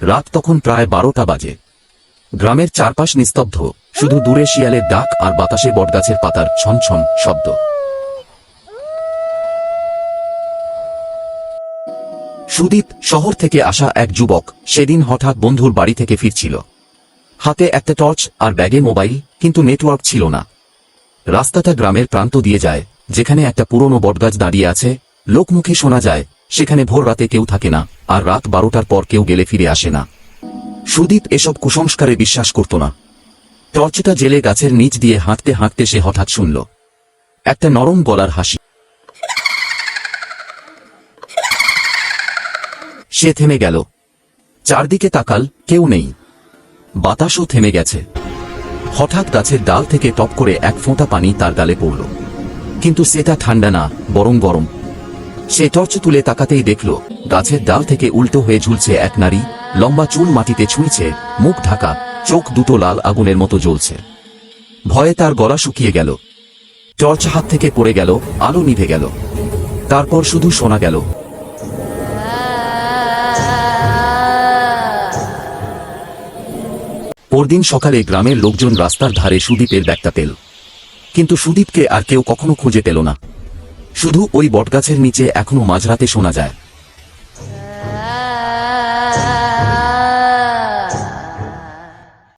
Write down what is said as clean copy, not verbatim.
রাত তখন প্রায় 12টা বাজে। গ্রামের চারপাশ নিস্তব্ধ, শুধু দূরে শিয়ালের ডাক আর বাতাসে বটগাছের পাতার ছমছম শব্দ। সুদীপ, শহর থেকে আসা এক যুবক, সেদিন হঠাৎ বন্ধুর বাড়ি থেকে ফিরছিল। হাতে একটা টর্চ আর ব্যাগে মোবাইল, কিন্তু নেটওয়ার্ক ছিল না। রাস্তাটা গ্রামের প্রান্ত দিয়ে যায়, যেখানে একটা পুরনো বটগাছ দাঁড়িয়ে আছে। লোকমুখে শোনা যায় সেখানে ভোর রাতে কেউ থাকে না, আর রাত 12টার পর কেউ গেলে ফিরে আসে না। সুদীপ এসব কুসংস্কারে বিশ্বাস করত না। টর্চটা জেলে গাছের নিচ দিয়ে হাঁটতে হাঁটতে সে হঠাৎ শুনল একটা নরম গলার হাসি। সে থেমে গেল। চারদিকে তাকাল, কেউ নেই। বাতাসও থেমে গেছে। হঠাৎ গাছের ডাল থেকে টপ করে এক ফোঁটা পানি তার গালে পড়ল, কিন্তু সেটা ঠান্ডা না, বরং গরম। সে টর্চ তুলে তাকাতেই দেখল গাছের ডাল থেকে উল্টো হয়ে ঝুলছে এক নারী। লম্বা চুল মাটিতে ছুঁইছে, মুখ ঢাকা, চোখ দুটো লাল আগুনের মতো জ্বলছে। ভয়ে তার গলা শুকিয়ে গেল। টর্চ হাত থেকে পড়ে গেল, আলো নিভে গেল। তারপর শুধু শোনা গেল পরদিন সকালে গ্রামের লোকজন রাস্তার ধারে সুদীপের ব্যাগটা পেল, কিন্তু সুদীপকে আর কেউ কখনো খুঁজে পেল না। শুধু ওই বটগাছের নিচে এখনো মাঝরাতে শোনা যায়